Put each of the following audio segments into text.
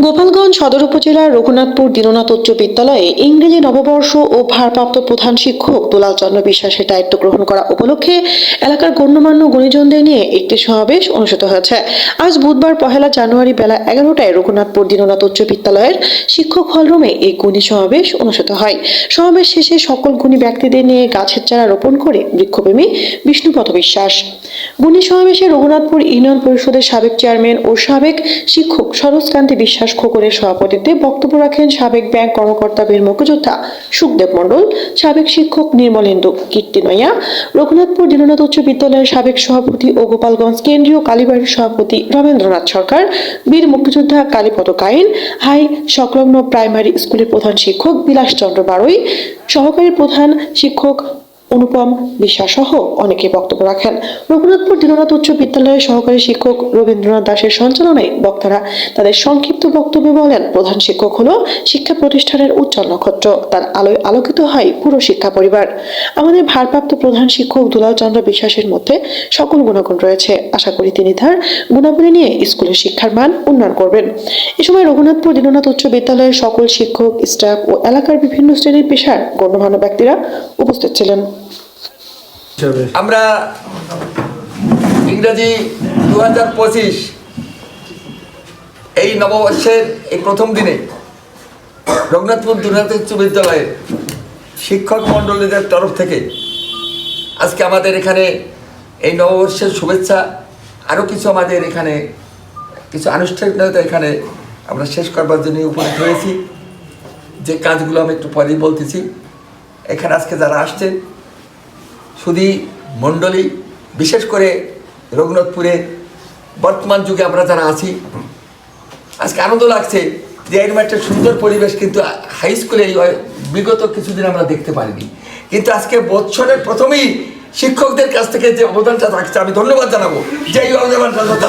গোপালগঞ্জ সদর উপজেলার রঘুনাথপুর দীননাথ উচ্চ বিদ্যালয়ে ইংরেজি নববর্ষ ও ভারপ্রাপ্ত প্রধান শিক্ষক দুলাল চন্দ্র বিশ্বাসের দায়িত্ব গ্রহণ করা উপলক্ষে এলাকার গণ্যমান্য গুণীজনদের নিয়ে একটি সমাবেশ অনুষ্ঠিত হয়েছে। আজ বুধবার 1 জানুয়ারি বেলা 11টায় রঘুনাথপুর দীননাথ উচ্চ বিদ্যালয়ের শিক্ষক হলরুমে এই গুণী সমাবেশ অনুষ্ঠিত হয়। সমাবেশ শেষে সকল গুণী ব্যক্তিদের নিয়ে গাছের চারা রোপণ করে বৃক্ষপ্রেমী বিষ্ণুপদ বিশ্বাস। গুণী সমাবেশে রঘুনাথপুর ইউনিয়ন পরিষদের সাবেক চেয়ারম্যান ও সাবেক শিক্ষক সরোজকান্তি বিশ্বাস খোকনের সভাপতিত্বে বক্তব্য রাখেন সাবেক ব্যাংক কর্মকর্তা বীর মুক্তিযোদ্ধা সুখদেব মণ্ডল, সাবেক শিক্ষক নির্মলেন্দু কীর্তিনয়া, রঘুনাথপুর দীননাথ উচ্চ বিদ্যালয়ের সাবেক সভাপতি ও গোপালগঞ্জ কেন্দ্রীয় কালীবাড়ির সভাপতি রমেন্দ্রনাথ সরকার, বীর মুক্তিযোদ্ধা কালীপদ কাইন, হাই সংলগ্ন প্রাইমারি স্কুলের প্রধান শিক্ষক বিলাস চন্দ্র বাড়ই, সহকারী প্রধান শিক্ষক অনুপম বিশ্বাস সহ অনেকে বক্তব্য রাখেন। রঘুনাথপুর দীননাথ উচ্চ বিদ্যালয়ের সহকারী শিক্ষক রবীন্দ্রনাথ দাসের সঞ্চালনায় বক্তারা তাদের সংক্ষিপ্ত বক্তব্যে বলেন, প্রধান শিক্ষক হলো শিক্ষা প্রতিষ্ঠানের উজ্জ্বল নক্ষত্র, তার আলোয় আলোকিত হয় পুরো শিক্ষা পরিবার। আমাদের ভারপ্রাপ্ত প্রধান শিক্ষক দুলাল চন্দ্র বিশ্বাসের মধ্যে সকল গুণাগুণ রয়েছে। আশা করি তিনি তার গুণাবলী নিয়ে স্কুলের শিক্ষার মান উন্নয়ন করবেন। এ সময় রঘুনাথপুর দীননাথ উচ্চ বিদ্যালয়ের সকল শিক্ষক, স্টাফ ও এলাকার বিভিন্ন শ্রেণীর পেশার গণ্যমান্য ব্যক্তিরা উপস্থিত ছিলেন। আমরা ইংরেজি 2025 এই নববর্ষের এই প্রথম দিনে রঘুনাথপুর দীননাথ উচ্চ বিদ্যালয়ের শিক্ষক মণ্ডলীদের তরফ থেকে আজকে আমাদের এখানে এই নববর্ষের শুভেচ্ছা, আরও কিছু আমাদের এখানে কিছু আনুষ্ঠানিকতা এখানে আমরা শেষ করবার জন্য উপস্থিত হয়েছি। যে কাজগুলো আমি একটু পরেই বলতেছি। এখানে আজকে যারা আসছেন শুধু মণ্ডলী, বিশেষ করে রঘুনাথপুরে বর্তমান যুগে আমরা যারা আছি, আজকে আনন্দ লাগছে যে এরকম একটা সুন্দর পরিবেশ কিন্তু হাই স্কুলে বিগত কিছুদিন আমরা দেখতে পারিনি। কিন্তু আজকে বছরের প্রথমেই শিক্ষকদের কাছ থেকে যে অবদানটা থাকছে, আমি ধন্যবাদ জানাবো যে এই অবদানটা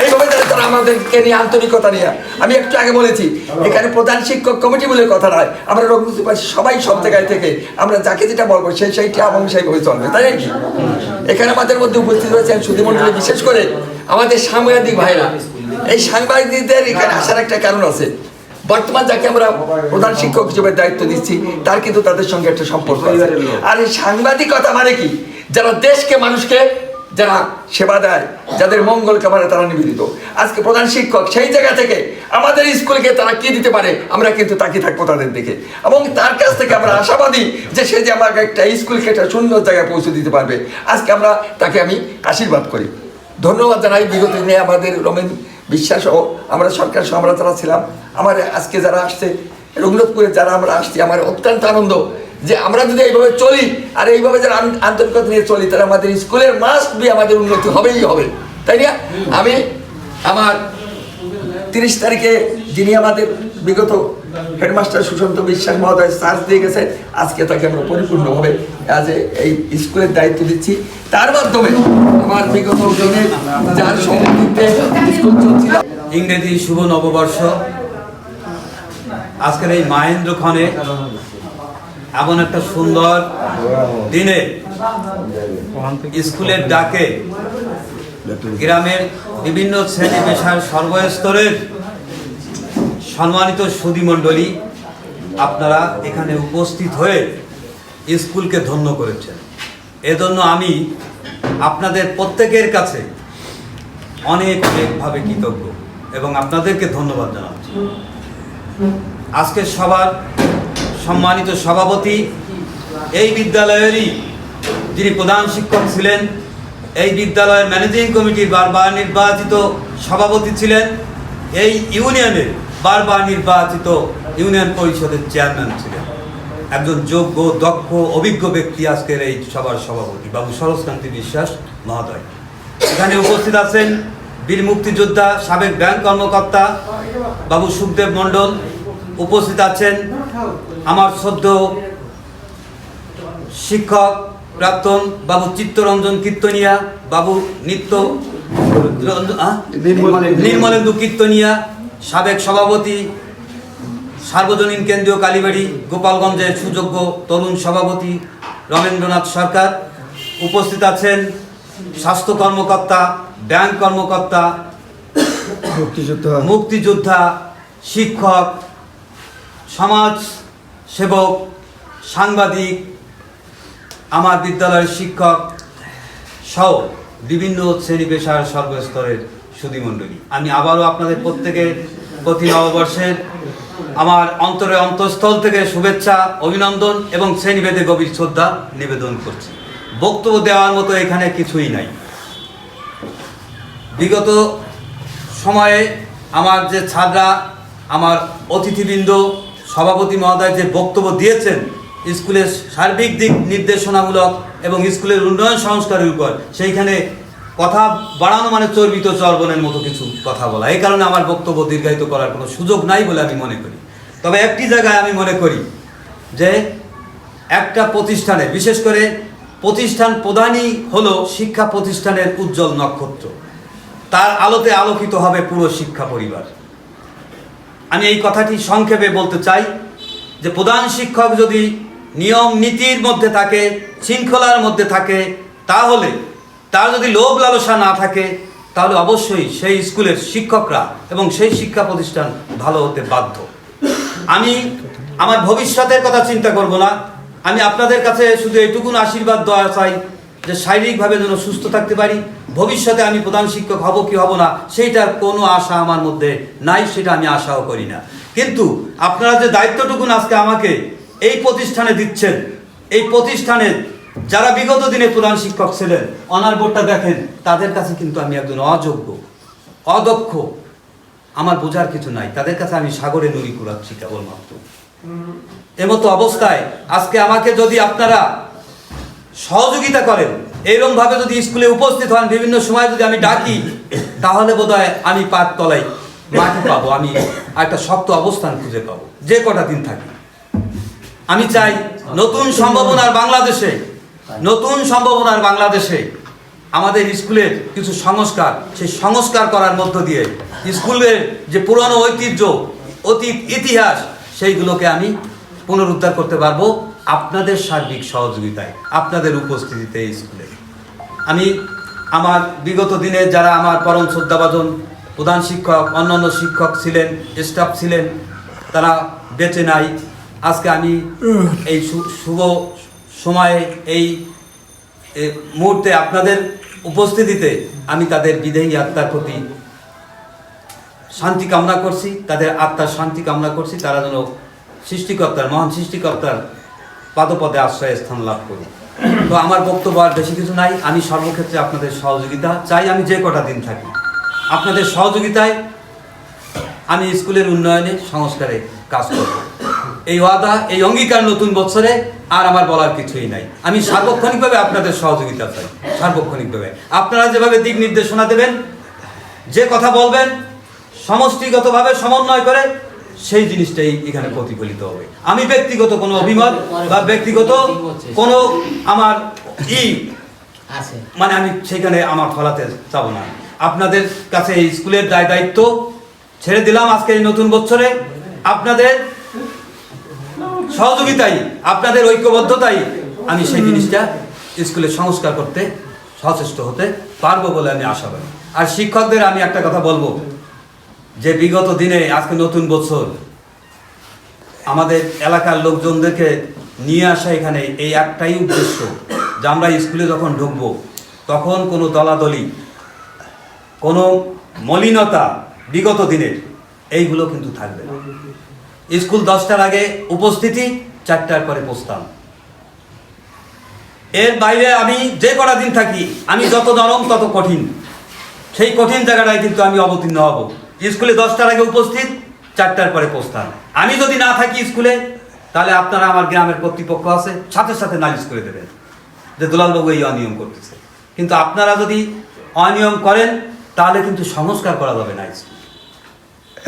এইভাবে তারা আমাদেরকে নিয়ে আন্তরিকতা নিয়ে। আমি একটু আগে বলেছি এখানে প্রধান শিক্ষক কমিটি বলে কথা নয়, আমরা রঘুনাথপুর সবাই সব জায়গায় থেকে আমরা যাকে যেটা বলবো সেইটা এবং সেইভাবে চলবে, তাই নাকি? এখানে আমাদের মধ্যে উপস্থিত হয়েছেন সুধীমণ্ডলী, বিশেষ করে আমাদের সাংবাদিক ভাইরা। এই সাংবাদিকদের এখানে আসার একটা কারণ আছে, বর্তমান যাকে আমরা প্রধান শিক্ষক হিসেবে দায়িত্ব দিচ্ছি তার কিন্তু তাদের সঙ্গে একটা সম্পর্ক আছে। আর এই সাংবাদিকতা মানে কি? যারা দেশকে, মানুষকে যারা সেবা দেয়, যাদের মঙ্গল কামনায় তারা নিবেদিত। আজকে প্রধান শিক্ষক সেই জায়গা থেকে আমাদের স্কুলকে তারা কি দিতে পারে আমরা কিন্তু তাকিয়ে থাকবো তাদের দেখে, এবং তার কাছ থেকে আমরা আশাবাদী যে সে যে আমাকে একটা স্কুলকে একটা সুন্দর জায়গায় পৌঁছে দিতে পারবে। আজকে আমরা তাকে আমি আশীর্বাদ করি, ধন্যবাদ জানাই। বিগত দিনে আমাদের রমেন বিশ্বাস ও আমরা সরকার সহ আমরা যারা ছিলাম, আমার আজকে যারা আসছে রঘুনাথপুরে যারা আমরা আসছি, আমার অত্যন্ত আনন্দ যে আমরা যদি এইভাবে চলি আর এইভাবে যারা আন্তরিকতা নিয়ে চলি তাহলে আমাদের স্কুলের মাস্ট বি আমাদের উন্নতি হবেই হবে, তাই না? আমি আমার 30 তারিখে যিনি আমাদের বিগত হেডমাস্টার সুশান্ত বিশ্বাস মহোদয় চার্জ দিয়ে গেছে, আজকে তাকে আমরা পরিপূর্ণভাবে আজ এই স্কুলের দায়িত্ব দিচ্ছি। তার মাধ্যমে আমার বিগত দিনে যার সমিতিতে স্কুল চলছিল। ইংরেজি শুভ নববর্ষ আজকের এই মহেন্দ্রক্ষণে এমন একটা সুন্দর দিনে স্কুলের ডাকে গ্রামের বিভিন্ন শ্রেণী পেশার সর্বস্তরের সম্মানিত সুধীমণ্ডলী আপনারা এখানে উপস্থিত হয়ে স্কুলকে ধন্য করেছেন। এজন্য আমি আপনাদের প্রত্যেকের কাছে অনেকভাবে কৃতজ্ঞ এবং আপনাদেরকে ধন্যবাদ জানাচ্ছি। আজকে সবার সম্মানিত সভাপতি, এই বিদ্যালয়েরই যিনি প্রধান শিক্ষক ছিলেন, এই বিদ্যালয়ের ম্যানেজিং কমিটির বারবার নির্বাচিত সভাপতি ছিলেন, এই ইউনিয়নের বারবার নির্বাচিত ইউনিয়ন পরিষদের চেয়ারম্যান ছিলেন, একজন যোগ্য, দক্ষ, অভিজ্ঞ ব্যক্তি আজকের এই সভার সভাপতি বাবু সরোজকান্তি বিশ্বাস মহোদয়। এখানে উপস্থিত আছেন বীর মুক্তিযোদ্ধা সাবেক ব্যাংক কর্মকর্তা বাবু সুখদেব মণ্ডল, উপস্থিত আছেন আমার শ্রদ্ধেয় শিক্ষক প্রাক্তন বাবু চিত্তরঞ্জন কীর্তনিয়া, বাবু নির্মলেন্দু কীর্তনিয়া, সাবেক সভাপতি সার্বজনীন কেন্দ্রীয় কালীবাড়ি গোপালগঞ্জের সুযোগ্য তরুণ সভাপতি রমেন্দ্রনাথ সরকার। উপস্থিত আছেন স্বাস্থ্য কর্মকর্তা, ব্যাংক কর্মকর্তা মুক্তিযোদ্ধা, শিক্ষক, সমাজ সেবক, সাংবাদিক, আমার বিদ্যালয়ের শিক্ষক সহ বিভিন্ন শ্রেণী পেশার সর্বস্তরের সুধীমণ্ডলী, আমি আবারও আপনাদের প্রত্যেকের প্রতি নববর্ষের আমার অন্তঃস্থল থেকে শুভেচ্ছা, অভিনন্দন এবং শ্রেণীভেদে গভীর শ্রদ্ধা নিবেদন করছি। বক্তব্য দেওয়ার মতো এখানে কিছুই নাই। বিগত সময়ে আমার যে ছাত্ররা, আমার অতিথিবৃন্দ, সভাপতি মহোদয় যে বক্তব্য দিয়েছেন স্কুলের সার্বিক দিক নির্দেশনামূলক এবং স্কুলের উন্নয়ন সংস্কারের উপর, সেইখানে কথা বাড়ানো মানে চর্বিত চর্বণের মতো কিছু কথা বলা। এই কারণে আমার বক্তব্য দীর্ঘায়িত করার কোনো সুযোগ নাই বলে আমি মনে করি। তবে একটি জায়গায় আমি মনে করি যে একটা প্রতিষ্ঠানে, বিশেষ করে প্রতিষ্ঠান প্রধানই হলো শিক্ষা প্রতিষ্ঠানের উজ্জ্বল নক্ষত্র, তার আলোতে আলোকিত হবে পুরো শিক্ষা পরিবার। আমি এই কথাটি সংক্ষেপে বলতে চাই যে প্রধান শিক্ষক যদি নিয়ম নীতির মধ্যে থাকে, শৃঙ্খলার মধ্যে থাকে, তাহলে তার যদি লোভ লালসা না থাকে, তাহলে অবশ্যই সেই স্কুলের শিক্ষকরা এবং সেই শিক্ষা প্রতিষ্ঠান ভালো হতে বাধ্য। আমি আমার ভবিষ্যতের কথা চিন্তা করব না, আমি আপনাদের কাছে শুধু এটুকুন আশীর্বাদ দেওয়া চাই যে শারীরিকভাবে যেন সুস্থ থাকতে পারি। ভবিষ্যতে আমি প্রধান শিক্ষক হব কি হব না সেইটার কোনো আশা আমার মধ্যে নাই, সেটা আমি আশাও করি না। কিন্তু আপনারা যে দায়িত্বটুকুন আজকে আমাকে এই প্রতিষ্ঠানে দিচ্ছেন, এই প্রতিষ্ঠানে যারা বিগত দিনে প্রধান শিক্ষক ছিলেন, অনার বোর্ডটা দেখেন, তাদের কাছে কিন্তু আমি একজন অযোগ্য, অদক্ষ, আমার বোঝার কিছু নাই, তাদের কাছে আমি সাগরে নুড়ি কুড়াচ্ছি কেবলমাত্র। এমতো অবস্থায় আজকে আমাকে যদি আপনারা সহযোগিতা করেন, এইরকম ভাবে যদি স্কুলে উপস্থিত হন, বিভিন্ন সময় যদি আমি ডাকি, তাহলে বোধহয় আমি পাক তলায় মাটি পাবো, আমি একটা শক্ত অবস্থান খুঁজে পাবো যে কটা দিন থাকি। আমি চাই নতুন সম্ভাবনার বাংলাদেশে আমাদের স্কুলের কিছু সংস্কার, সেই সংস্কার করার মধ্য দিয়ে স্কুলের যে পুরনো ঐতিহ্য, অতীত ইতিহাস, সেইগুলোকে আমি পুনরুদ্ধার করতে পারবো আপনাদের সার্বিক সহযোগিতায়, আপনাদের উপস্থিতিতে এই স্কুলে। আমি আমার বিগত দিনে যারা আমার পরম শ্রদ্ধাভাজন প্রধান শিক্ষক, অন্যান্য শিক্ষক ছিলেন, স্টাফ ছিলেন, তারা বেঁচে নাই। আজকে আমি এই শুভ সময়ে, এই মুহূর্তে আপনাদের উপস্থিতিতে আমি তাদের বিদেহী আত্মার প্রতি শান্তি কামনা করছি, তাদের আত্মার শান্তি কামনা করছি, তারা যেন সৃষ্টিকর্তার, মহান সৃষ্টিকর্তার পাদপদে আশ্রয় স্থান লাভ করি। তো আমার বক্তব্য আর বেশি কিছু নাই। আমি সর্বক্ষেত্রে আপনাদের সহযোগিতা চাই, আমি যে কটা দিন থাকি আপনাদের সহযোগিতায় আমি স্কুলের উন্নয়নে, সংস্কারে কাজ করব। এই ওয়াদা, এই অঙ্গীকার নতুন বছরে আর আমার বলার কিছুই নাই। আমি সার্বক্ষণিকভাবে আপনাদের সহযোগিতা চাই, সার্বক্ষণিকভাবে আপনারা যেভাবে দিক নির্দেশনা দেবেন, যে কথা বলবেন, সমষ্টিগতভাবে সমন্বয় করে সেই জিনিসটাই এখানে প্রতিফলিত হবে। আমি ব্যক্তিগত কোনো অভিমত বা ব্যক্তিগত কোনো আমার মানে আমি সেখানে আমার ফলাতে চাবো না। আপনাদের কাছে এই স্কুলের দায়িত্ব ছেড়ে দিলাম আজকে এই নতুন বছরে। আপনাদের সহযোগিতাই, আপনাদের ঐক্যবদ্ধতাই আমি সেই জিনিসটা স্কুলে সংস্কার করতে সচেষ্ট হতে পারবো বলে আমি আশা করি। আর শিক্ষকদের আমি একটা কথা বলবো যে বিগত দিনে, আজকে নতুন বছর, আমাদের এলাকার লোকজনদেরকে নিয়ে আসা এখানে এই একটাই উদ্দেশ্য যে আমরা স্কুলে যখন ঢুকবো তখন কোনো দলাদলি, কোনো মলিনতা বিগত দিনের এইগুলো কিন্তু থাকবে না। স্কুল 10টার আগে উপস্থিতি, 4টার পরে প্রস্থান। এর বাইরে আমি যে কটা দিন থাকি, আমি যত নরম তত কঠিন, সেই কঠিন জায়গাটায় কিন্তু আমি অবতীর্ণ হব। স্কুলে 10টার আগে উপস্থিত, 4টার পরে প্রস্থান। আমি যদি না থাকি স্কুলে, তাহলে আপনারা, আমার গ্রামের কর্তৃপক্ষ আছে, সাথে সাথে নালিশ করে দেবেন যে দুলালবাবু এই অনিয়ম করতেছে। কিন্তু আপনারা যদি অনিয়ম করেন তাহলে কিন্তু সংস্কার করা যাবে না।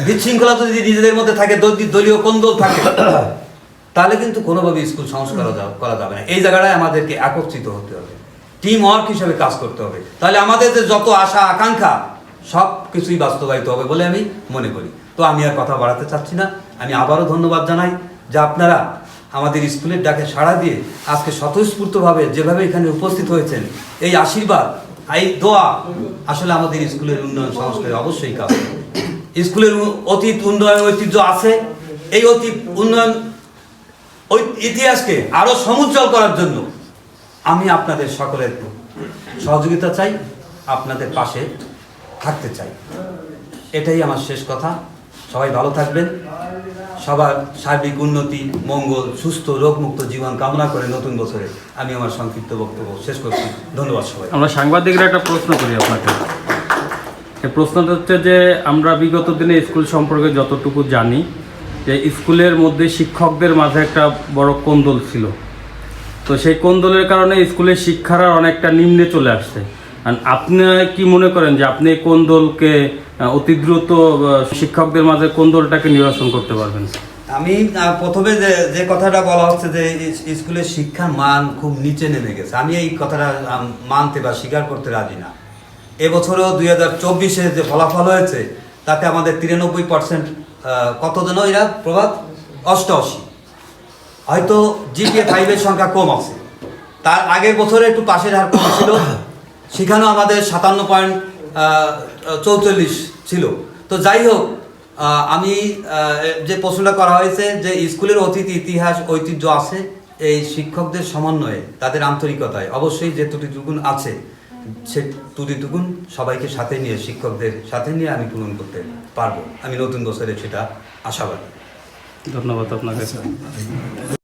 বিশৃঙ্খলা যদি নিজেদের মধ্যে থাকে, দলীয় কোন্দল থাকে, তাহলে কিন্তু কোনোভাবে স্কুল সংস্কার করা যাবে না। এই জায়গাটায় আমাদেরকে একত্রিত হতে হবে, টিম ওয়ার্ক হিসেবে কাজ করতে হবে। তাহলে আমাদের যে যত আশা আকাঙ্ক্ষা সব কিছুই বাস্তবায়িত হবে বলে আমি মনে করি। তো আমি আর কথা বাড়াতে চাচ্ছি না। আমি আবারও ধন্যবাদ জানাই যে আপনারা আমাদের স্কুলের ডাকে সাড়া দিয়ে আজকে স্বতঃস্ফূর্তভাবে যেভাবে এখানে উপস্থিত হয়েছেন, এই আশীর্বাদ, এই দোয়া আসলে আমাদের স্কুলের উন্নয়ন সংস্কারে অবশ্যই কাজ করবে। স্কুলের অতীত উন্নয়ন ঐতিহ্য আছে। এই অতীত উন্নয়ন ইতিহাসকে আরো সমুজ্জ্বল করার জন্য আমি আপনাদের সকলের সহযোগিতা চাই, আপনাদের পাশে থাকতে চাই। এটাই আমার শেষ কথা। সবাই ভালো থাকবেন। সবার সার্বিক উন্নতি, মঙ্গল, সুস্থ, রোগমুক্ত জীবন কামনা করে নতুন বছরে আমি আমার সংক্ষিপ্ত বক্তব্য শেষ করছি। ধন্যবাদ সবাই। আমরা সাংবাদিকরা একটা প্রশ্ন করি আপনাকে। এই প্রশ্নটা হচ্ছে যে আমরা বিগত দিনে স্কুল সম্পর্কে যতটুকু জানি যে স্কুলের মধ্যে শিক্ষকদের মাঝে একটা বড় কোন্দল ছিল। তো সেই কোন্দলের কারণে স্কুলের শিক্ষার অনেকটা নিম্নে চলে আসছে। আর আপনি কি মনে করেন যে আপনি এই কোন্দলকে অতি দ্রুত শিক্ষকদের মাঝে কোন্দলটাকে নিরসন করতে পারবেন? আমি প্রথমে যে কথাটা বলা হচ্ছে যে স্কুলের শিক্ষার মান খুব নিচে নেমে গেছে, আমি এই কথাটা মানতে বা স্বীকার করতে রাজি না। এবছরও 2024-এ যে ফলাফল হয়েছে তাতে আমাদের 93% কত জন এরা প্রভাব 88, হয়তো জিপিএ 5-এর সংখ্যা কম আছে। তার আগের বছরে একটু পাশের হার কম ছিল, সেখানেও আমাদের 57.44 ছিল। তো যাই হোক, আমি যে প্রশ্নটা করা হয়েছে যে স্কুলের অতীত ইতিহাস ঐতিহ্য আছে, এই শিক্ষকদের সমন্বয়ে তাদের আন্তরিকতায় অবশ্যই যে ত্রুটিটুকুন আছে সে ত্রুটিটুকুন সবাইকে সাথে নিয়ে, শিক্ষকদের সাথে নিয়ে আমি পূরণ করতে পারবো। আমি নতুন বছরে সেটা আশাবাদী। ধন্যবাদ আপনাকে।